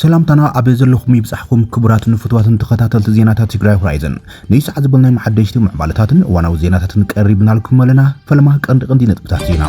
سلامتنا أبزلكم يبصحكم كبرات نفتوات تخطات زينات تجري هورايزن ليس عزبلنا محدشتي معبالتاتن وانا زينات قريبنا لكم لنا فلما قندي نطبطات زينا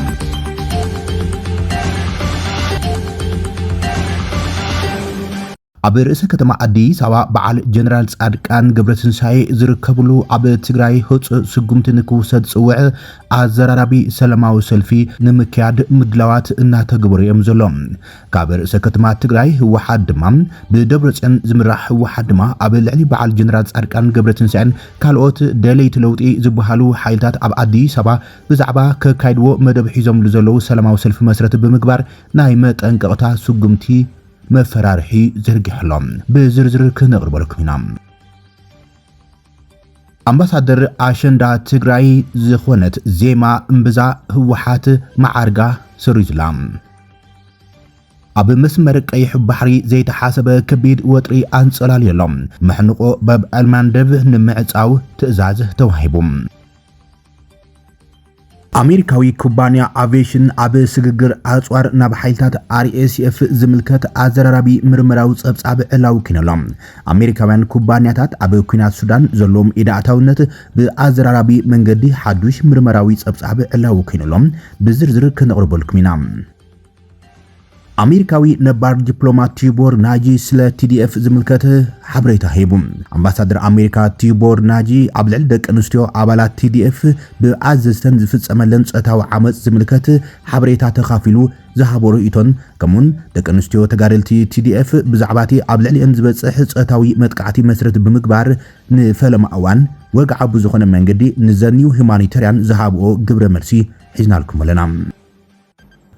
أبي رئيس كتما أديس أو بعل جنرال صادقان جبرتنساي زركبلو أبي تجري هوت سجمتن كوسد سوء عزراربي سلماو سلفي نمكياد مدلوات إنها تجبر يمزلهم كابر رئيس كتما تجري هو حد ما بدبرتن زمرح هو حد ما أبي العلي بعل جنرال صادقان جبرتنساي كالوت دليت لوتي زبحلو حيلتات أب أديس أو بزعبا ككايدو مدب حزم لزلو سلماو سلفي مسرت بمقبار نايمت أنقطع سجمتي مفرارحي زرقحلهم بزرزر كنقرب لكم هنا أمباسادر آشندا تجراي زخونت زيما انبزا هوحات معارقة سريزلام أب مسمرك أي حب بحري زي تحاسب كبير وطري أنصلال يلوم محنقو باب الماندب نمعز أو تأزاز توهيبهم أمريكاوي كوبانيا أفيشن أب سجر أسوار نبحيلتات RSF زملكت أزراربي مرمراو أب علاو كنلام أمريكاويان كوبانياتات أب كنا السودان زلوم إداعتاونت بأزراربي منجدي حدوش مرمراوي أب علاو كنلام بزرزر كنغربولك منام أمريكاوي نبار دبلومات تيبور ناجي سلا TDF زملكته حبريتا هيبوم أمباسادر أمريكا تيبور ناجي عبدالعل دك أنستيو عبالات TDF بأعززتن زفتس أمالنس أتاو عمد زملكته حبريتا تخافلو زهابورو إيتون كمون دك أنستيو تقارلتي TDF بزعباتي عبدالعل أنزبت حس أتاوي متقعتي مسرت بمقبار نفلم أوان وقع بزخون منجدي نزانيو هيمانيتريان زهابو قبر مرسي حزنالكم لنام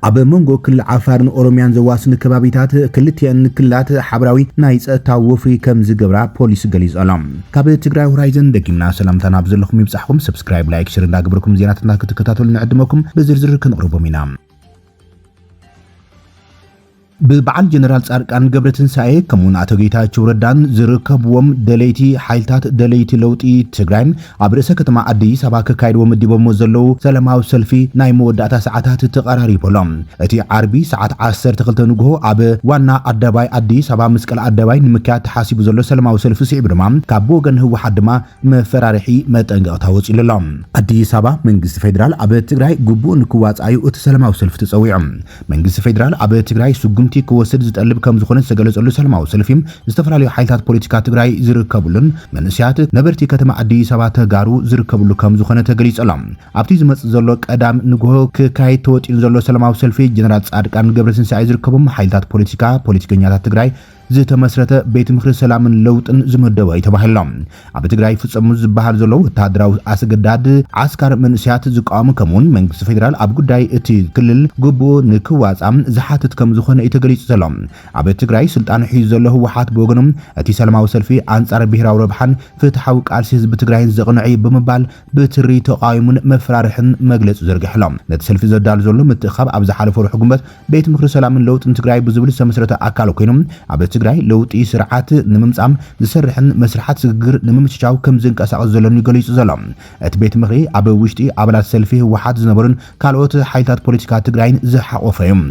أب منغو كل عفارن أوروميان زواسن كبابيتات كلتين كلات حبراوي نايس تاوفري كم زقبرا بوليس غليز ألام كابل تجراي هورايزن دقيمنا سلامتنا بزلكم يبصحكم سبسكرايب لايك شير لاقبركم زيناتنا كتكتاتو لنعدمكم بزرزر كنقربو مينام ببعل جنرال صادقان جبرتنساي كمون أتو ጌታቸው ረዳን ዝርከብዎም ደለይቲ ሓይልታት ደለይቲ ለውጢ ትግራይ ኣብ ርእሰ ከተማ ኣዲስ ኣበባ ከካይድዎም ዲቦሞ ዘለው ሰላማዊ ሰልፊ ናይ መወዳእታ ሰዓታት ተቀራሪቦሎም እቲ ዓርቢ ሰዓት 12 ንግሆ ኣብ ዋና ኣደባባይ ኣዲስ ኣበባ መስቀል ኣደባባይ ንምክያድ ተሓሲቡ ዘሎ ሰላማዊ ሰልፊ ሲዕብ ድማ ካብ ወገን ህወሓት ድማ መፈራርሒ መጠንቀቕታ ወፂሎም ኣዲስ ኣበባ መንግስቲ ፌደራል ኣብ ትግራይ ግቡእ ንክዋጻዩ እቲ ሰላማዊ ሰልፊ ተጸዊዖም መንግስቲ ፌደራል ኣብ ትግራይ ሱጉምቲ كوسد زتقلب كم زخونة سجلت سلماو سلفيم استفرالي حيلات بوليتيكا تجراي زركبولن منسيات نبرتي كتما عدي سبا تجارو زركبولو كم زخونة تجليس ألم أبتي زمت زلوك أدام نجوه كاي توت إن زلو سلماو سلفي جنرال صادقان جبرتن سعي زركبهم حيلات بوليتيكا نيات تجراي زيت مسرته بيت مخر سلام لوطن زمدوا يتباهلهم اب تግራይ ፍጽሙ ዝባሃል ዘሎ ወታደራዊ አስገዳድ አስካር መንስያት ዝቃወሙ ከመሆን መንግስት ፌደራል ኣብ ጉዳይ እቲ ክልል ግቡ ንክዋጻም ዝሓትት ከም ዝኾነ የተገለጸ ዘሎ ኣብ ትግራይ ስልጣን ሒዙ ዘሎ ህወሓት በወገኖም እቲ ሰላማዊ ሰልፊ አንጻር ብሔራዊ ረብሓን ፍትሓዊ ቃልሲ ህዝቢ ትግራይ ዘቕንዒ ብምባል ብትሪ ተቃይሙን መፍራርሕን መግለጽ ዘርግሕሎም ነቲ ሰልፊ ዘዳል ዘሎ ምትኻብ ኣብ ዝሓለፈ ሩሕ ጉንበት ቤት ምክር ሰላምን ለውጥን ትግራይ ብዝብል ዝተመስረተ ኣካል ኮይኖም ኣብ ትግራይ ለውጢ ስርዓት ንምምጻም ዝሰርሕን መስርሓት ስግግር ንምምችቻው ከም ዝንቀሳቀስ ዘሎን ይገልጹ ዘሎም እቲ ቤት ምክሪ ኣብ ውሽጢ ኣባላት ሰልፊ ህወሓት ዝነበሩን ካልኦት ሓይልታት ፖለቲካ ትግራይን ዝሓቆፈዮም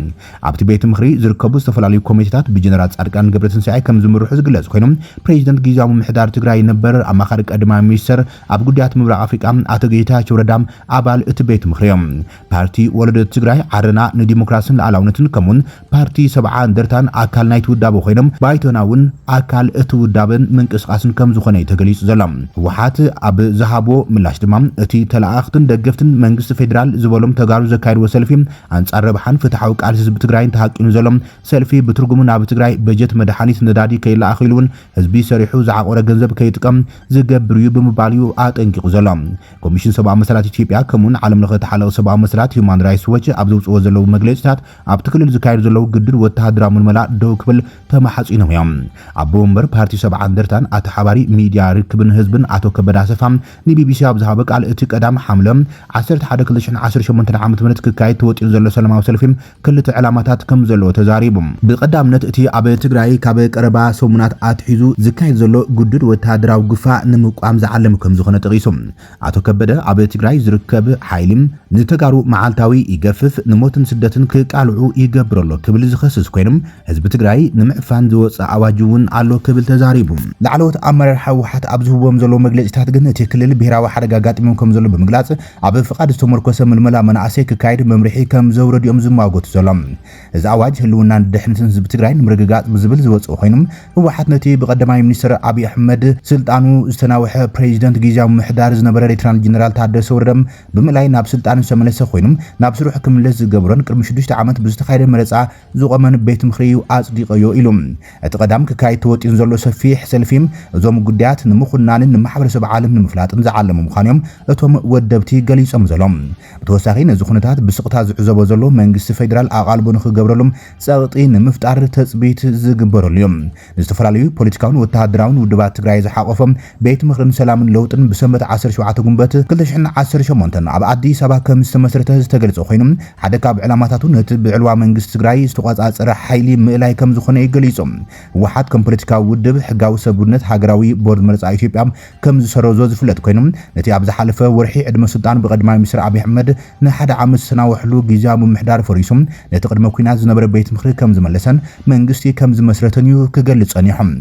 ኣብቲ ቤት ምክሪ ዝርከቡ ዝተፈላለዩ ኮሚቴታት ብጀነራል ጻድቃን ገብረትንሳኤ ከም ዝምርሑ ዝግለጽ ኮይኖም ፕሬዚደንት ጊዜያዊ ምሕዳር ትግራይ ነበር ኣማኻሪ ቀዳማይ ሚኒስተር ኣብ ጉዳያት ምብራቕ ኣፍሪቃ ኣቶ ጌታቸው ረዳም ኣባል እቲ ቤት ምክሪ እዮም ፓርቲ ወለዶ ትግራይ ዓረና ንዲሞክራሲን ሉዓላውነትን ከምኡን ፓርቲ ሰብዓ እንደርታን ኣካል ናይቲ ውዳበ ኮይኖም ባይቶናውን አካል እቲ ውዳብን ምንቅስቃስን ከም ዝኾነ የተገለጸ ዘሎም ህወሓት ኣብ ዝሃቦ ምላሽ ድማ እቲ ተላእኽትን ደገፍትን መንግስቲ ፌደራል ዝበሎም ተጋሩ ዘካይድዎ ሰልፊ አንጻር ረብሓን ፍትሓዊ ቃልሲ ህዝቢ ትግራይን ተሓቂኑ ዘሎም ሰልፊ ብትርጉሙ ናብ ትግራይ በጀት መድሓኒት ነዳዲ ከይላኣኺሉን ህዝቢ ሰሪሑ ዝዓቆረ ገንዘብ ከይጥቀም ዝገብር እዩ ብምባል እዩ ኣጠንቂቑ ዘሎም ኮሚሽን ሰብኣዊ መሰላት ኢትዮጵያ ከምኡን ዓለም ለኸ ተሓለኸ ሰብኣዊ መሰላት ሂውማን ራይትስ ዎች ኣብ ዘውፅዎ ዘለው መግለጽታት ኣብቲ ክልል ዝካየድ ዘለው ግድል ወተሃደራዊ ምልመላ ደው ክብል ተማሓጺኖም እዮም አቦ ወንበር ፓርቲ ሰብዓ እንደርታን ኣቶ ሓባሪ ሚድያ ርክብን ህዝብን ኣቶ ከበዳ ሰፋም ንቢቢሲ ኣብ ዝሃበ ቃል እቲ ቀዳም ሓምለም 11 2018 ዓመት ምረት ክካየድ ተወጢኑ ዘሎ ሰላማዊ ሰልፊ ክልተ ዕላማታት ከም ዘለዎ ተዛሪቦም ብቀዳምነት እቲ ኣብ ትግራይ ካብ ቀረባ ሰሙናት ኣትሒዙ ዝካየድ ዘሎ ጉድድ ወተሃደራዊ ግፋእ ንምቋም ዝዓለም ከም ዝኾነ ጠቂሶም ኣቶ ከበደ ኣብ ትግራይ ዝርከብ ሓይልም ንተጋሩ መዓልታዊ ይገፍፍ ንሞትን ስደትን ክቃልዑ ይገብረሎ ክብል ዝኸስስ ኮይኖም ህዝቢ ትግራይ ንምዕፋን ዝወፅእ ኣዋጅ እውን ኣሎ ክብል ተዛሪቡ ላዕለዎት ኣመራርሓ ህወሓት ኣብ ዝህቦም ዘሎ መግለፂታት ግን እቲ ክልል ብሄራዊ ሓደጋ ጋጢሞም ከም ዘሎ ብምግላጽ ኣብ ፍቃድ ዝተመርኮሰ ምልመላ መናእሰይ ክካየድ መምርሒ ከም ዘውረድዮም ዝማጎቱ ዘሎም እዚ ኣዋጅ ህልውናን ድሕነትን ህዝቢ ትግራይ ንምርግጋጽ ብዝብል ዝወፅእ ኮይኖም ህወሓት ነቲ ብቀዳማይ ሚኒስትር አብይ አሕመድ ስልጣኑ ዝተናወሐ ፕሬዚደንት ጊዜያዊ ምሕዳር ዝነበረ ሌተናል ጀነራል ታደሰ ወረደም ብምላይ ናብ ስልጣን ዝተመለሰ ኮይኖም ናብ ስሩዕ ክምለስ ዝገብሮን ቅድሚ 6 ዓመት ብዝተኻየደ መረፃ ዝቆመን ቤት ምክሪ ኣጽዲቀዮ ኢሎም እቲ ቀዳም ክካየድ ተወጢን ዘሎ ሰፊሕ ሰልፊም እዞም ጉዳያት ንምኹናንን ንማሕበረሰብ ዓለም ንምፍላጥን ዝዓለሙ ምዃኖም እቶም ወደብቲ ገሊጾም ዘሎም ብተወሳኺ ነዚ ኩነታት ብስቕታ ዝዕዘቦ ዘሎ መንግስቲ ፌደራል ኣቓልቦ ንኽገብረሎም ጸቕጢ ንምፍጣር ተጽቢት ዝግበረሉ እዮም ዝተፈላለዩ ፖለቲካውን ወተሃደራውን ውድባት ትግራይ ዝሓቆፎም ቤት ምክርን ሰላምን ለውጥን ብሰንበት 17 ጉንበት 2018 ኣብ ኣዲስ ኣበባ ከም ዝተመስረተ ዝተገልጸ ኮይኑ ሓደ ካብ ዕላማታቱ ነቲ ብዕልዋ መንግስቲ ትግራይ ዝተቋጻጸረ ሓይሊ ምእላይ ከም ዝኾነ ይገልጾም ህወሓት ከም ፖለቲካዊ ውድብ ሕጋዊ ሰብነት ሃገራዊ ቦርድ መርጻ ኢትዮጵያ ከም ዝሰረዞ ዝፍለጥ ኮይኑ ነቲ ኣብ ዝሓለፈ ወርሒ ዕድመ ስልጣን ብቀዳማይ ሚኒስትር አብይ አሕመድ ንሓደ ዓመት ዝናወሕሉ ጊዜያዊ ምምሕዳር ፈሪሶም ነቲ ቅድመ ኩናት ዝነበረ ቤት ምክሪ ከም ዝመለሰን መንግስቲ ከም ዝመስረተን እዩ ክገልጸን ይሖም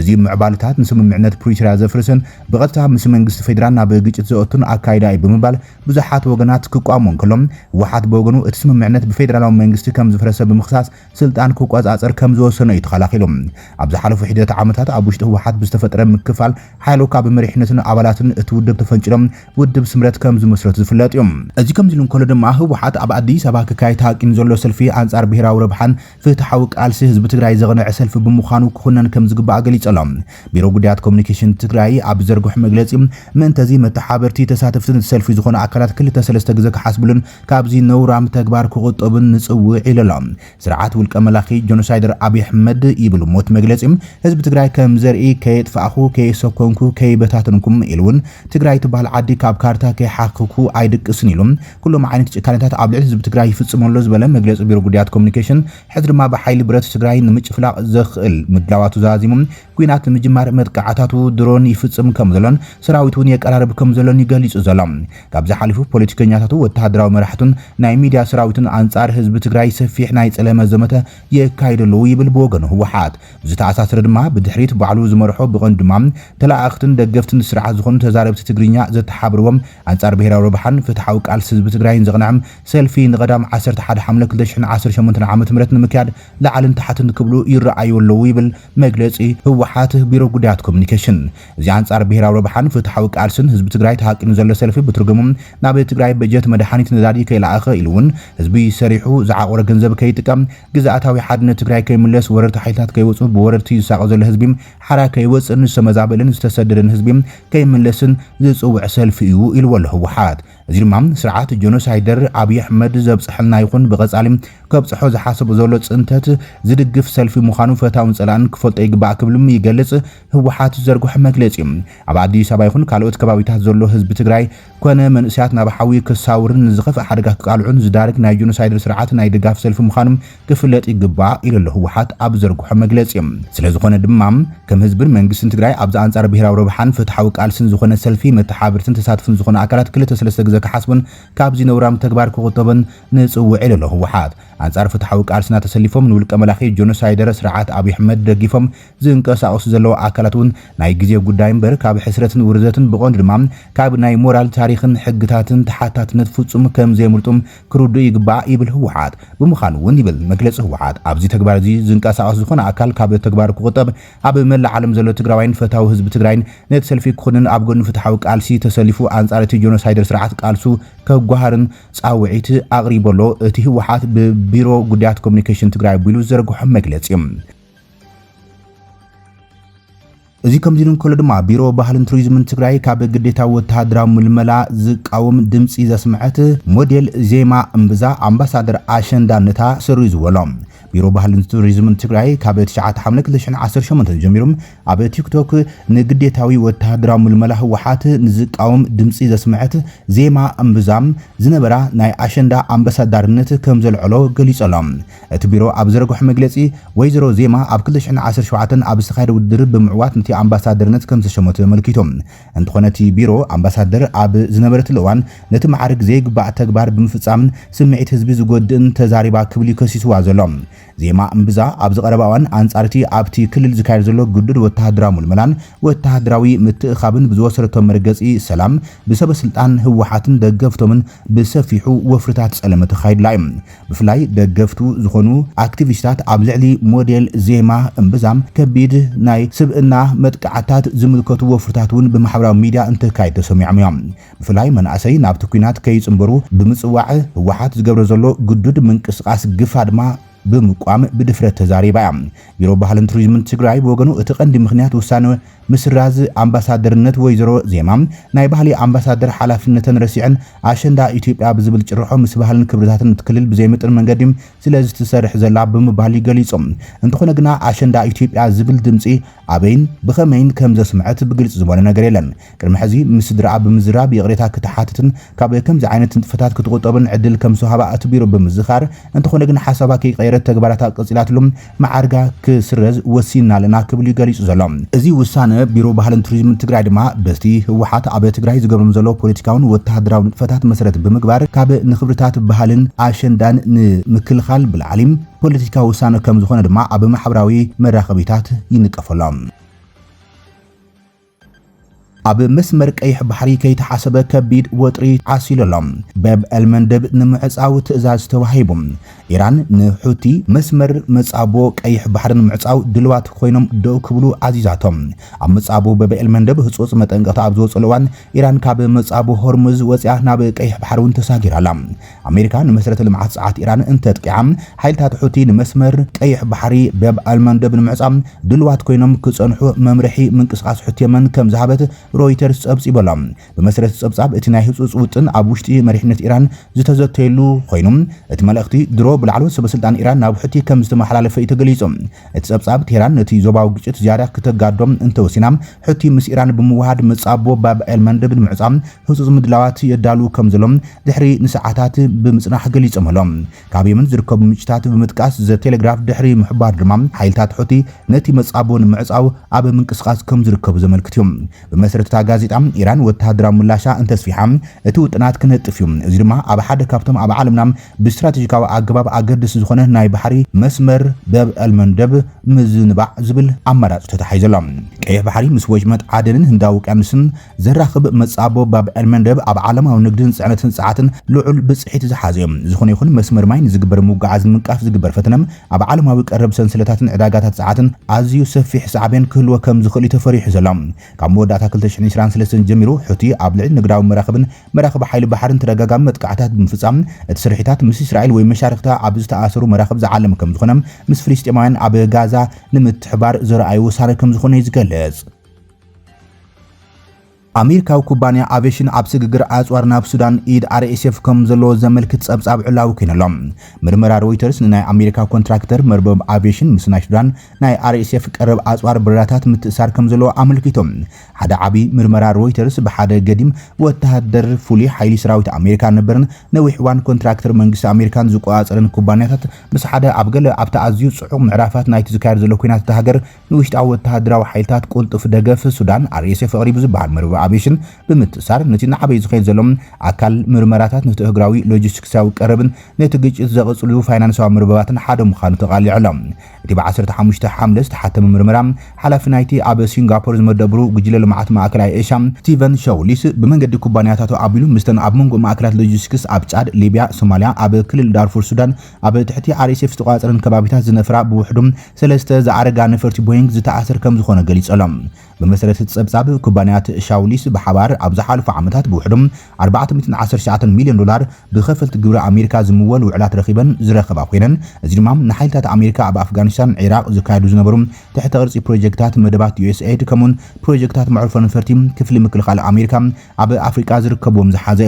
እዚ ምዕባለታት ንስምምዕነት ፕሪቶሪያ ዘፍርስን ብቀጥታ ምስ መንግስቲ ፌደራል ናብ ግጭት ዘእቱን ኣካይዳ ብምባል ብዙሓት ወገናት ክቋሞን ከሎም ህወሓት በወገኑ እቲ ስምምዕነት ብፌደራላዊ መንግስቲ ከም ዝፈረሰ ብምኽሳስ ስልጣን ክቆጻጸር ከም ዝወሰነ እዩ ተኸላኺሎም ኣብ ዝሓለፉ ሒደት ዓመታት ኣብ ውሽጢ ህወሓት ብዝተፈጠረ ምክፋል ሓይሉ ካብ መሪሕነትን ኣባላትን እቲ ውድብ ተፈንጭሎም ውድብ ስምረት ከም ዝመስረቱ ዝፍለጥ እዮም እዚ ከም ዝሉ እንከሎ ድማ ህወሓት ኣብ ኣዲስ ኣበባ ክካየድ ታቂኑ ዘሎ ሰልፊ ኣንጻር ብሄራዊ ረብሓን ፍትሓዊ ቃልሲ ህዝቢ ትግራይ ዘቕንዕ ሰልፊ ብምዃኑ ክኹነን ከም ዝግባእ ገሊጸሎም ቢሮ ጉዳያት ኮሙኒኬሽን ትግራይ ኣብ ዘርግሑ መግለጺ ምንተዚ መተሓበርቲ ተሳተፍትን ሰልፊ ዝኾነ ኣካላት 2-3 ግዜ ክሓስብሉን ካብዚ ነውራም ተግባር ክቁጠብን ንጽውዕ ኢሎም ስርዓት ውልቀ መላኺ ጆኖሳይደር አብይ አሕመድ ይብሉ ሞት መግለጺ ህዝቢ ትግራይ ከም ዘርኢ ከየጥፋእኹ ከየሰኮንኩ ከይበታትንኩም ኢሉን ትግራይ ትባል ዓዲ ካብ ካርታ ከይሓክኩ ኣይድቅስን ኢሎም ኩሎም ዓይነት ጭካኔታት ኣብ ልዕሊ ህዝቢ ትግራይ ይፍጽመሉ ዝበለ መግለጺ ቢሮ ጉዳያት ኮሙኒኬሽን ሕዚ ድማ ብሓይሊ ብረት ትግራይ ንምጭፍላቕ ዘኽእል ምድላዋቱ ዛዚሞም ኩናት ንምጅማር መጥቃዕታቱ ድሮን ይፍጽም ከም ዘሎን ሰራዊቱን የቀራረብ ከም ዘሎን ይገልጹ ዘሎም ካብ ዝሓለፉ ፖለቲከኛታቱ ወተሃደራዊ መራሕቱን ናይ ሚድያ ሰራዊቱን ኣንጻር ህዝቢ ትግራይ ሰፊሕ ናይ ጸለመ ዘመተ የካይደሉ ይብል ብወገኑ ህወሓት ዝተኣሳሰረ ድማ ብድሕሪት ባዕሉ ዝመርሖ ብቐንዱ ድማ ተላእኽትን ደገፍትን ስርዓት ዝኾኑ ተዛረብቲ ትግርኛ ዘተሓብርዎም ኣንጻር ብሄራዊ ረብሓን ፍትሓዊ ቃልሲ ህዝቢ ትግራይን ዘቕንዕም ሰልፊ ንቐዳም 11 ሐምለ 2018 ዓ.ም ንምክያድ ላዕልን ታሕትን ክብሉ ይረኣዩ ኣለዉ ይብል መግለጺ ህወሓት ቢሮ ጉዳያት ኮሙኒኬሽን እዚ ኣንጻር ብሄራዊ ረብሓን ፍትሓዊ ቃልስን ህዝቢ ትግራይ ተሓቂኑ ዘሎ ሰልፊ ብትርጉሙ ናብ ትግራይ በጀት መድሓኒት ነዳዲ ከይለኣኸ ኢሉውን ህዝቢ ሰሪሑ ዝዓቆረ ገንዘብ ከይጥቀም ግዛኣታዊ ሓድነት ትግራይ ከይምለስ ወረርቲ ሓይልታት ከይወፁ ብወረርቲ ዝሳቀ ዘሎ ህዝቢ ሓራ ከይወፅን ዝተመዛበልን ዝተሰደደን ህዝቢ ከይምለስን ዝጽውዕ ሰልፊ እዩ ኢልዎ ህወሓት እዚ ድማ ስርዓት ጆኖሳይደር አብይ አሕመድ ዘብጽሕልና ይኹን ብቀጻሊም ከብጽሖ ዝሓሰብ ዘሎ ጽንተት ዝድግፍ ሰልፊ ምዃኑ ፈታውን ጸላን ክፈልጦ ይግባእ ክብልም ይገልጽ ህወሓት ዘርግሑ መግለጺ ኣብ ኣዲስ ኣበባ ይኹን ካልኦት ከባቢታት ዘሎ ህዝቢ ትግራይ ኮነ መንእስያት ናብ ሓዊ ክሳውርን ዝኸፍእ ሓደጋ ክቃልዑን ዝዳርግ ናይ ጆኖሳይደር ስርዓት ናይ ድጋፍ ሰልፊ ምዃኑ ክፍለጥ ይግባእ ኢሉ ህወሓት ኣብ ዘርግሑ መግለጺ ስለዝኾነ ድማ ከም ህዝብን መንግስትን ትግራይ ኣብ አንጻር ብሄራዊ ረብሓን ፍትሓዊ ቃልስን ዝኾነ ሰልፊ መተሓበርትን ተሳትፍን ዝኾነ ኣካላት 2-3 ግዜ ክሓስቡን ካብዚ ነውራም ተግባር ክቁጠብን ንጽውዕ ኢሉ ህወሓት አንጻር ፍትሓዊ ቃልስና ተሰሊፎም ንውልቀ መላኺ ጆኖሳይደር ስርዓት አብይ አሕመድ ደጊፎም ዝንቀሳቀሱ ዘለዉ ኣካላቱን ናይ ግዜ ጉዳይ እምበር ካብ ሕስረትን ውርዘትን ብቐንዱ ድማ ካብ ናይ ሞራል ታሪኽን ሕግታትን ተሓታትነት ፍጹም ከም ዘይምርጡም ክርዱ ይግባእ ይብል ህወሓት ብምዃኑ እውን ይብል መግለጺ ህወሓት ኣብዚ ተግባር እዚ ዝንቀሳቀሱ ዝኾነ ኣካል ካብ ተግባር ክቁጠብ ኣብ መላእ ዓለም ዘሎ ትግራዋይን ፈታዊ ህዝቢ ትግራይን ነቲ ሰልፊ ክኹንን ኣብ ጎኒ ፍትሓዊ ቃልሲ ተሰሊፉ አንጻር እቲ ጆኖሳይደር ስርዓት ቃልሱ ከጓሃርን ጻውዒት ኣቕሪበሎ እቲ ህወሓት ብቢሮ ጉዳያት ኮሙኒኬሽን ትግራይ ቢሉ ዘርግሑ መግለጺ እዚ ከምዚ ንከሎ ድማ ቢሮ ባህልን ቱሪዝምን ትግራይ ካብ ግዴታ ወተሃደራዊ ምልመላ ዝቃወም ድምፂ ዘስምዐት ሞዴል ዜማ እምብዛ ኣምባሳደር ኣሸንዳ ነታ ስሩ ዝወሎም ቢሮ ባህልን ቱሪዝምን ትግራይ ካብ 9 ሐምለ 2018 ጀሚሮም ኣብ ቲክቶክ ንግዴታዊ ወተሃደራዊ ምልመላ ህወሓት ንዝቃወም ድምፂ ዘስምዐት ዜማ እምብዛም ዝነበራ ናይ ኣሸንዳ ኣምባሳደርነት ከም ዘልዕሎ ገሊጾሎም እቲ ቢሮ ኣብ ዘርግሑ መግለጺ ወይዘሮ ዜማ ኣብ 2017 ኣብ ዝተኻየደ ውድድር ብምዕዋት ነቲ ኣምባሳደርነት ከም ዝተሸመቱ ተመልኪቶም እንትኾነቲ ቢሮ ኣምባሳደር ኣብ ዝነበረትሉ እዋን ነቲ ማዕርግ ዘይግባእ ተግባር ብምፍጻም ስምዒት ህዝቢ ዝጎድእን ተዛሪባ ክብል ከሲስዋ ዘሎ ዜማ እምብዛ ኣብ ዝቀረባዋን አንጻርቲ ኣብቲ ክልል ዝካየድ ዘሎ ግድድ ወተሃደራዊ ምልመላን ወተሃደራዊ ምትእኻብን ብዝወሰረቶም መርገጺ ሰላም ብሰበ ስልጣን ህወሓትን ደገፍቶምን ብሰፊሑ ወፍርታት ጸለመ ተኻይድላ እዩ ብፍላይ ደገፍቱ ዝኾኑ አክቲቪስታት ኣብ ልዕሊ ሞዴል ዜማ እምብዛም ከቢድ ናይ ስብእና መጥቃዕታት ዝምልከቱ ወፍርታት እውን ብማሕበራዊ ሚድያ እንትካይድ ተሰሚዖም እዮም ብፍላይ መናእሰይ ናብቲ ኩናት ከይጽምበሩ ብምጽዋዕ ህወሓት ዝገብሮ ዘሎ ግዱድ ምንቅስቃስ ግፋ ድማ بمقام بدفرة تزاريبا بيرو ባህልን ቱሪዝምን ትግራይ በወገኑ እቲ ቀንዲ ምክንያት ውሳነ ምስራዝ አምባሳደርነት ወይዘሮ ዜማም ናይ ባህሊ አምባሳደር ሓላፍነትን ረሲዕን አሸንዳ ኢትዮጵያ ብዝብል ጭርሖ ምስ ባህልን ክብርታትን ትክልል ብዘይምጥን መንገዲም ስለዚ ትሰርሕ ዘላ ብምባህሊ ገሊጾም እንተኾነ ግና አሸንዳ ኢትዮጵያ ዝብል ድምጺ አበይን ብኸመይን ከም ዘስምዐት ብግልጽ ዝቦነ ነገር የለን ቅድሚ ሕዚ ምስ ድረአ ብምዝራብ የቅሬታ ክትሓትትን ካብ ከምዚ ዓይነት ንጥፈታት ክትቆጠብን ዕድል ከም ሰሃባ ቢሮ ብምዝኻር እንተኾነ ግና ሓሳባ ከይቀይረት ተግባራት ቀጽላትሎም ማዓርጋ ክስረዝ ወሲና ለና ክብል ይገሊጹ ዘሎም እዚ ውሳነ ቢሮ ባህልን ቱሪዝምን ትግራይ ድማ በስቲ ህወሓት ኣብ ትግራይ ዝገብሮም ዘሎ ፖለቲካውን ወተሃደራዊ ንጥፈታት መሰረት ብምግባር ካብ ንኽብርታት ባህልን አሸንዳን ንምክልኻል ብልዓሊም ፖለቲካዊ ውሳነ ከም ዝኾነ ድማ ኣብ ማሕበራዊ መራኸቢታት ይንቀፈሎም ኣብ መስመር ቀይሕ ባሕሪ ከይተሓሰበ ከቢድ ወጥሪ ዓሲለሎም በብ አልመንደብ ንምዕጻው ትእዛዝ ተዋሂቡ ኢራን ንሑቲ መስመር መጻቦ ቀይሕ ባሕሪ ንምዕጻው ድልዋት ኮይኖም ደው ክብሉ አዚዛቶም ኣብ መጻቦ በብ አልመንደብ ህጾጽ መጠንቀቕታ ኣብ ዝወጸለዋን ኢራን ካብ መጻቦ ሆርሙዝ ወጽያ ናብ ቀይሕ ባሕሪውን ተሳጊራላ ኣሜሪካ ንመሰረተ ልምዓት ጸዓት ኢራን እንተጥቂዓ ሓይልታት ሑቲ ንመስመር ቀይሕ ባሕሪ በብ አልመንደብ ንምዕጻው ድልዋት ኮይኖም ክጸንሑ መምርሒ ምንቅስቃስ ሑቲ የመን ከም ዝሃበት ሮይተርስ ጸብጺበሎም በመሰረት ጸብጻብ እቲ ናይ ህጹጽ ውጥን ኣብ ውሽጢ መሪሕነት ኢራን ዝተዘተየሉ ኮይኖም እቲ መልእኽቲ ድሮ ብላዕሎ ሰበስልጣን ኢራን ናብ ሕቲ ከም ዝተመሓላለፈ ተገሊጾም እቲ ጸብጻብ ቴህራን ነቲ ዞባዊ ግጭት ዝያዳ ከተጋዶም እንተወሲናም ሕቲ ምስ ኢራን ብምዋሃድ መጻቦ ባብ አልመንደብ ንምዕጻም ህጹጽ ምድላዋት የዳሉ ከም ዘሎም ድሕሪ ንሰዓታት ብምጽናሕ ገሊጾም ካብ የመን ዝርከቡ ምንጭታት ብምጥቃስ ዘቴሌግራፍ ድሕሪ ምሕባር ድማ ሓይልታት ሕቲ ነቲ መጻቦ ንምዕጻው ኣብ ምንቅስቃስ ከም ዝርከቡ ዘመልክትዮም በመሰረት ጋዜጣ ኢራን ወተሃደራዊ ምላሻ እንተስፊሓ እቲ ውጥናት ክነጥፍ እዩ እዚ ድማ ኣብ ሓደ ካብቶም ኣብ ዓለምና ብስትራቴጂካዊ አገባብ አገድስ ዝኾነ ናይ ባሕሪ መስመር በብ አልመንደብ ምዝንባዕ ዝብል አማራጭ ተታሒዘሎም ቀይሕ ባሕሪ ምስ ወጅመት ዓደንን ህንዳዊ ውቅያኖስን ዘራኽብ መጻቦ ባብ አልመንደብ ኣብ ዓለማዊ ንግድን ጽዕነትን ጸዓትን ልዑል ብጽሒት ዝሓዘ ዝኾነ ይኹን መስመር ማይ ዝግበር ሙጋዓዝን ምንቃፍ ዝግበር ፈተነም ኣብ ዓለማዊ ቀረብ ሰንሰለታትን ዕዳጋታት ጸዓትን ኣዝዩ ሰፊሕ ሳዕቤን ክህልዎ ከም ዝኽእል ተፈሪሑ ዘሎም ካብ መወዳእታ 2023 ጀሚሩ ሕቲ ኣብ ልዕሊ ንግዳዊ መራኸብ ሓይሊ ባሕርን ተደጋጋሚ መጥቃዕታት ብምፍጻም እቲ ስርሒታት ምስ እስራኤል ወይ መሻርክታ ኣብ ዝተኣሰሩ መራኸብ ዝዓለም ከም ዝኾነ ምስ ፍልስጤማውያን ኣብ ጋዛ ንምትሕባር ዘረኣዩ ውሳነ ከም ዝኾነ ይዝገልጽ አሜሪካው ኩባንያ አቪዬሽን ኣብ ስግግር ኣጽዋር ናብ ሱዳን ኢድ አርኤስኤፍ ከም ዘሎ ዘመልክት ጸብጻብ ዕላው ኮይነሎም ምርመራ ሮይተርስ ናይ አሜሪካ ኮንትራክተር መርበብ አቪዬሽን ምስ ናይ ሱዳን ናይ አርኤስኤፍ ቀረብ ኣጽዋር ብራታት ምትእሳር ከም ዘሎ ኣመልኪቶም ሓደ ዓቢ ምርመራ ሮይተርስ ብሓደ ገዲም ወተሃደር ፍሉይ ሓይሊ ሰራዊት አሜሪካ ነበርን ነዊሕ እዋን ኮንትራክተር መንግስቲ አሜሪካን ዝቆጻጸርን ኩባንያታት ምስ ሓደ ኣብ ገለ ኣብታ ኣዝዩ ጽዑቕ ምዕራፋት ናይቲ ዝካየድ ዘሎ ኩናት ተሃገር ንውሽጣዊ ወተሃደራዊ ሓይልታት ቁልጡፍ ደገፍ ሱዳን አርኤስኤፍ ቀሪቡ ዝባሃል መርበብ አቪዬሽን ብምትሳር ነቲ ንዓበይ ዝኸይድ ዘሎም ኣካል ምርመራታት ነቲ እግራዊ ሎጂስቲክሳዊ ቀረብን ነቲ ግጭት ዘቐጽሉ ፋይናንሳዊ መርበባትን ሓደ ምዃኑ ተቓሊዑሎም እቲ ብ15 ሓምለ ዝተሓተመ ምርመራ ሓላፊ ናይቲ ኣብ ሲንጋፖር ዝመደብሩ ጉጅለ ልምዓት ማእከላይ ኤሽያ ስቲቨን ሻውሊስ ብመንገዲ ኩባንያታቱ ኣቢሉ ምስተን ኣብ መንጎ ማእከላት ሎጂስቲክስ ኣብ ጫድ ሊብያ ሶማልያ ኣብ ክልል ዳርፉር ሱዳን ኣብ ትሕቲ አርኤስኤፍ ዝተቆጻጸረን ከባቢታት ዝነፍራ ብውሕዱም ሰለስተ ዝኣረጋ ነፈርቲ ቦይንግ ዝተኣሰር ከም ዝኾነ ገሊጾሎም በመሰረት ጸብጻብ ኩባንያት ሻውሊስ ብሓባር ኣብ ዝሓለፉ ዓመታት ብውሕዱም 419 ሚልዮን ዶላር ብኸፈልቲ ግብሪ ኣሜሪካ ዝምወል ውዕላት ረኺበን ዝረኸባ ኮይነን እዚ ድማ ንሓይልታት ኣሜሪካ ኣብ ኣፍጋኒስታን ኢራቅ ዝካየዱ ዝነበሩ ትሕተ ቅርጺ ፕሮጀክታት መደባት ዩኤስኤድ ከምኡን ፕሮጀክታት መዕርፎ ነፈርቲ ክፍሊ ምክልኻል ኣሜሪካ ኣብ ኣፍሪቃ ዝርከብዎም ዝሓዘ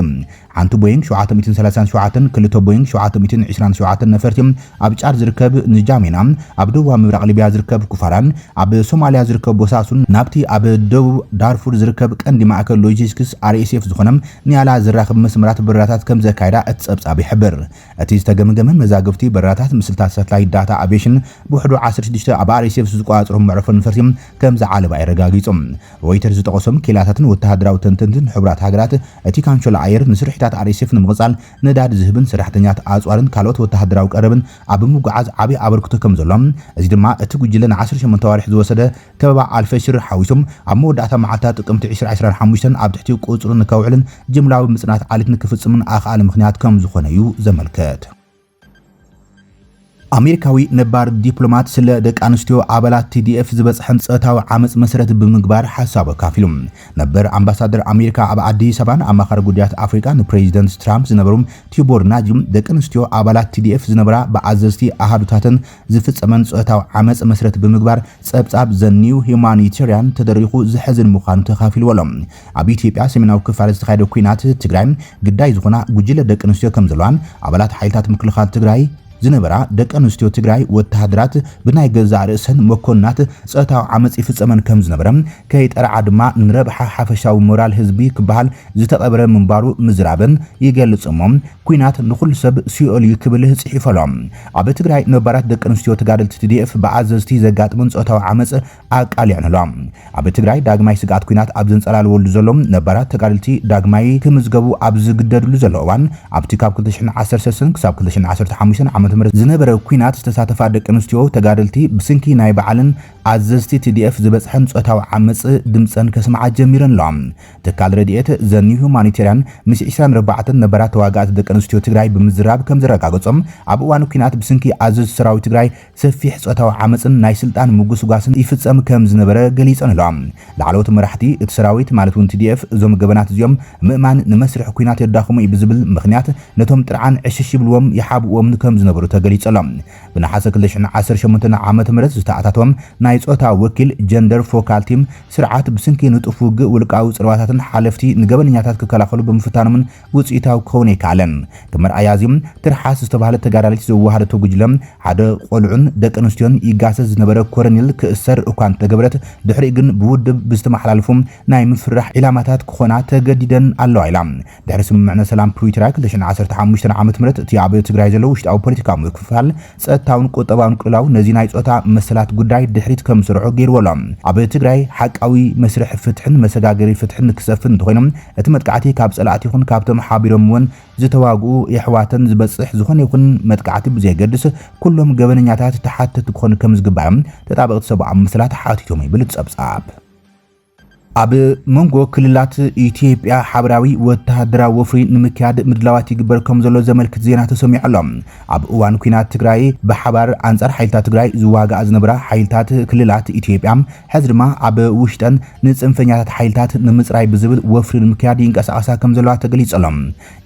ሓንቲ ቦይንግ 737 ክልተ ቦይንግ 727 ነፈርቲ ኣብ ጫድ ዝርከብ ንጃሜና ኣብ ደቡብ ምብራቅ ሊብያ ዝርከብ ኩፋራን ኣብ ሶማልያ ዝርከብ ቦሳሱን ናብቲ ኣብ ደቡብ ዳርፉር ዝርከብ ቀንዲ ማእከል ሎጂስቲክስ አርኤስኤፍ ዝኾነም ንያላ ዝራኽብ መስመራት በረራታት ከም ዘካይዳ እትጸብጻብ ይሕብር እቲ ዝተገምገመ መዛግብቲ በረራታት ምስልታት ሳተላይት ዳታ አቪዬሽን ብውሕዱ 16 ኣብ አርኤስኤፍ ዝቆጻጸሩ መዕርፎ ነፈርቲ ከም ዝዓለባ ይረጋጊጹም ሮይተርስ ዝጠቐሶም ኬላታትን ወተሃደራዊ ተንተንትን ሕብራት ሃገራት እቲ ካውንስል ኣየር ንስርሒት ስራሕታት RSF ንምቕጻል ነዳዲ ዝህብን ሰራሕተኛታት ኣጽዋርን ካልኦት ወተሃደራዊ ቀረብን ኣብ ምጉዓዝ ዓቢ ኣበርክቶ ከም ዘሎም እዚ ድማ እቲ ጉጅለ ን18 ወርሒ ዝወሰደ ከበባ ኣልፈሽር ሓዊሶም ኣብ መወዳእታ መዓልታት ጥቅምቲ 2025 ኣብ ትሕቲ ቁጽርን ከውዕልን ጅምላዊ ምጽናት ዓሊት ንክፍጽምን ኣኻለ ምኽንያት ከም ዝኾነ እዩ ዘመልከት አሜሪካዊ ነባር ዲፕሎማት ስለ ደቂ አንስትዮ አባላት TDF ዝበጽሐን ጸታዊ ዓመጽ መሰረት ብምግባር ሓሳብ ካፊሎም ነበር አምባሳደር አሜሪካ ኣብ አዲስ አበባን አማኻሪ ጉዳያት አፍሪካ ንፕሬዚደንት ትራምፕ ዝነበሩም ቲቦር ናጅም ደቂ አንስትዮ አባላት TDF ዝነበራ በአዘዝቲ አሃዱታትን ዝፍጸመን ጸታዊ ዓመጽ መሰረት ብምግባር ጸብጻብ ዘኒው ሂዩማኒታሪያን ተደሪኹ ዝሕዝን ምዃኑ ተኻፊልዎሎም ኣብ ኢትዮጵያ ሰሜናዊ ክፋል ዝተኻየደ ኩናት ትግራይ ግዳይ ዝኾና ጉጅለ ደቂ አንስትዮ ከም ዘለዋን አባላት ሓይልታት ምክልኻል ትግራይ ዝነበራ ደቂ አንስትዮ ትግራይ ወተሃደራት ብናይ ገዛ ርእሰን መኮንናት ጸታዊ ዓመጽ ይፍጸመን ከም ዝነበረ ከይጠርዓ ድማ ንረብሓ ሓፈሻዊ ሞራል ህዝቢ ክበሃል ዝተቐበረ ምንባሩ ምዝራብን ይገልጽሞም ኩናት ንኹሉ ሰብ ሲኦል ይክብል ጽሒፈሎም ኣብ ትግራይ ነባራት ደቂ አንስትዮ ተጋደልቲ TDF በአዘዝቲ ዘጋጥምን ጸታዊ ዓመጽ ኣቃልያንሎም ኣብ ትግራይ ዳግማይ ስጋት ኩናት ኣብ ዘንጸላልወሉ ዘሎም ነባራት ተጋደልቲ ዳግማይ ክምዝገቡ ኣብ ዝግደድሉ ዘለዋን ኣብቲ ካብ 2013 ክሳብ 2015 ዓመት ዝነበረ ኩናት ዝተሳተፋ ደቂ አንስትዮ ተጋደልቲ ብስንኪ ናይ በዓልን አዘዝቲ TDF ዝበጽሐን ጸታዊ ዓመጽ ድምጸን ከስማዓ ጀሚረን ሎም ተካል ረድኤት ዘኒው ሁማኒታሪያን ምስ 24 ነባራት ተዋጋእቲ ደቂ አንስትዮ ትግራይ ብምዝራብ ከም ዝረጋገጾም ኣብ እዋን ኩናት ብስንኪ አዘዝ ሰራዊት ትግራይ ሰፊሕ ጸታዊ ዓመጽን ናይ ስልጣን ምጉስጓስን ይፍጸም ከም ዝነበረ ገሊጸን ሎም ላዕለዎት መራሕቲ እቲ ሰራዊት ማለት እውን TDF እዞም ገበናት እዚኦም ምእማን ንመስርሕ ኩናት የዳኽሙ ብዝብል ምኽንያት ነቶም ጥርዓን ዕሽሽ ይብልዎም ይሓብዎም ከም ዝነበሩ ተገሊጸሎም ብነሐሰ 2018 ዓመተ ምህረት ዝተኣታቶም ናይ ጾታ ወኪል ጀንደር ፎካል ቲም ስርዓት ብስንኪ ንጡፍ ውግእ ውልቃዊ ጽርባታትን ሓለፍቲ ንገበነኛታት ክከላኸሉ ብምፍታኖምን ውጽኢታዊ ክኸውን ይከኣለን ተመርኣያዚም ትርሓስ ዝተባሃለ ተጋዳሊት ዘወሃደቶ ጉጅለም ሓደ ቆልዑን ደቂ አንስትዮን ይጋሰስ ዝነበረ ኮሎኔል ክእሰር እኳን ተገብረት ድሕሪ ግን ብውድብ ብዝተመሓላለፉም ናይ ምፍራሕ ኢላማታት ክኾና ተገዲደን ኣለዋ ኢላ ድሕሪ ስምምዕነ ሰላም ፕሪቶሪያ 2015 ዓመተ ምህረት እቲ ኣብ ትግራይ ዘሎ ውሽጣዊ ፖለቲካዊ ምክፍፋል ጸጥታውን ቁጠባውን ቅልውላው ነዚ ናይ ጾታ መሰላት ጉዳይ ድሕሪት ከም ስርዑ ገይርዎሎም ኣብ ትግራይ ሓቃዊ መስርሕ ፍትሕን መሰጋገሪ ፍትሕን ክሰፍን እንተኮይኖም እቲ መጥቃዕቲ ካብ ጸላእቲ ይኹን ካብቶም ሓቢሮም እውን ዝተዋግኡ የሕዋተን ዝበጽሕ ዝኾነ ይኹን መጥቃዕቲ ብዘይገድስ ኩሎም ገበነኛታት ተሓተት ክኾኑ ከም ዝግባኦም ተጣበቕቲ ሰብኣዊ መሰላት ሓቲቶም ይብል ጸብጻብ ኣብ መንጎ ክልላት ኢትዮጵያ ሓበራዊ ወተሃደራዊ ወፍሪ ንምክያድ ምድላዋት ይግበር ከም ዘሎ ዘመልክት ዜና ተሰሚዑ ኣሎ ኣብ እዋን ኩናት ትግራይ ብሓባር አንጻር ሓይልታት ትግራይ ዝዋጋኣ ዝነበራ ሓይልታት ክልላት ኢትዮጵያ ሕዚ ድማ ኣብ ውሽጠን ንጽንፈኛታት ሓይልታት ንምጽራይ ብዝብል ወፍሪ ንምክያድ ይንቀሳቐሳ ከም ዘለዋ ተገሊጸሎም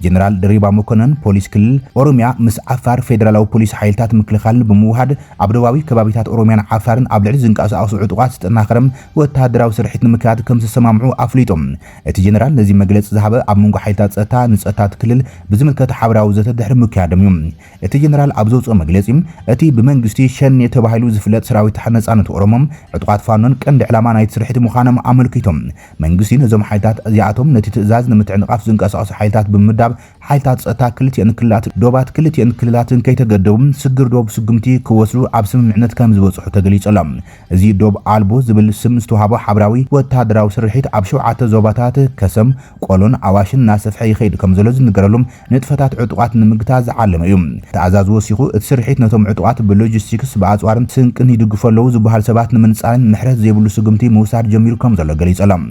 ጀነራል ድሪባ መኮነን ፖሊስ ክልል ኦሮሚያ ምስ ዓፋር ፌደራላዊ ፖሊስ ሓይልታት ምክልኻል ብምውሃድ ኣብ ደቡባዊ ከባቢታት ኦሮሚያን ዓፋርን ኣብ ልዕሊ ዝንቀሳቐሱ ዕጡቃት ዝጠናኸረም ወተሃደራዊ ስርሒት ንምክያድ ከም ዝሰማምዑ ኣፍሊጦም እቲ ጀነራል ነዚ መግለጽ ዝሃበ ኣብ መንጎ ሓይልታት ጸጥታ ንጸጥታት ክልል ብዝምልከት ሓበራዊ ዘተ ድሕሪ ምክያድም እዩ እቲ ጀነራል ኣብ ዘውፅኦ መግለጺ እቲ ብመንግስቲ ሸኔ ተባሂሉ ዝፍለጥ ሰራዊት ነጻነት ኦሮሞም ዕጡቃት ፋኖን ቀንዲ ዕላማ ናይቲ ስርሒት ምዃኖም ኣመልኪቶም መንግስቲ ነዞም ሓይልታት እዚኣቶም ነቲ ትእዛዝ ንምትዕንቃፍ ዝንቀሳቐሱ ሓይልታት ብምዳብ ሓይልታት ጸጥታ ክልቲአን ክልላት ዶባት ክልቲአን ክልላትን ከይተገደቡ ስግር ዶብ ስጉምቲ ክወስዱ ኣብ ስምምዕነት ከም ዝበጽሑ ተገሊጸሎም እዚ ዶብ ኣልቦ ዝብል ስም ዝተዋህቦ ሓበራዊ ወተሃደራዊ ስርሒት ኣብ 7 ዞባታት ከሰም ቆሎን ኣዋሽን ናሰፍሐ ይኸይድ ከም ዘሎ ዝንገረሎም ንጥፈታት ዕጡቃት ንምግታዝ ዝዓለመ እዩ ተኣዛዝ ወሲኹ እቲ ስርሒት ነቶም ዕጡቃት ብሎጂስቲክስ ብኣጽዋርን ስንቅን ይድግፈለዉ ዝበሃል ሰባት ንምንጻርን ምሕረት ዘይብሉ ስጉምቲ ምውሳድ ጀሚሩ ከም ዘሎ ገሊጸሎም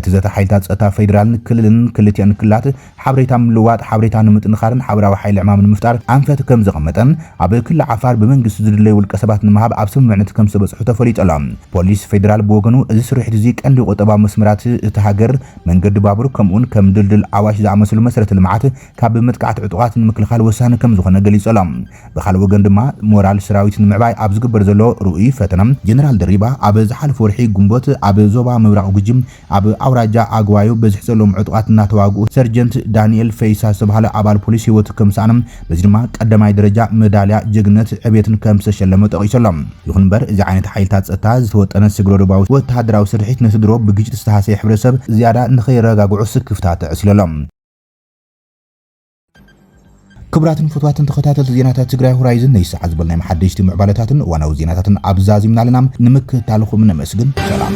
እቲ ዘተ ሓይልታት ጸጥታ ፌደራልን ክልልን ክልቲአን ክልላት ሓበሬታ ምልዋጥ ሓበሬታ ንምጥንኻርን ሓበራዊ ሓይሊ ዕማም ንምፍጣር ኣንፈት ከም ዝቐመጠን ኣብ ክልል ዓፋር ብመንግስቲ ዝድለዩ ውልቀ ሰባት ንምሃብ ኣብ ስምምዕነት ከም ዝተበጽሑ ተፈሊጦሎም ፖሊስ ፌደራል ብወገኑ እዚ ስርሒት እዚ ቀንዲ ቁጠባ መስመራት እቲ ሃገር መንገዲ ባቡር ከምኡን ከም ድልድል ኣዋሽ ዝኣመሰሉ መሰረተ ልምዓት ካብ መጥቃዕቲ ዕጡቃት ንምክልኻል ወሳኒ ከም ዝኾነ ገሊጾሎም ብኻልእ ወገን ድማ ሞራል ሰራዊት ንምዕባይ ኣብ ዝግበር ዘሎ ርኡይ ፈተና ጀነራል ድሪባ ኣብ ዝሓለፈ ወርሒ ግንቦት ኣብ ዞባ ምብራቕ ጉጂ ኣብ ኣውራጃ ኣግዋዮ በዝሕ ዘለዎም ዕጡቃት እናተዋግኡ ሰርጀንት ዳንኤል ፈይሳ ዝተባሃለ ኣባል ፖሊስ ህይወቱ ከም ሳንም በዚ ድማ ቀዳማይ ደረጃ ሜዳልያ ጅግነት ዕብየትን ከም ዝተሸለመ ጠቂሶሎም ይኹን እምበር እዚ ዓይነት ሓይልታት ጸጥታ ዝተወጠነ ስግሮ ደባዊ ወተሃደራዊ ስርሒት ነቲ ድሮ ብግጭት ዝተሃሰየ ሕብረተሰብ ዝያዳ ንኸይረጋግዑ ስክፍታት ዕስለሎም ክብራትን ፍትዋትን ተኸታተልቲ ዜናታት ትግራይ ሆራይዝን ናይ ሰዓት ዝበልናይ መሓደሽቲ ምዕባለታትን እዋናዊ ዜናታትን ኣብዛዚምና ኣለና ንምክትታልኹም ነመስግን ሰላም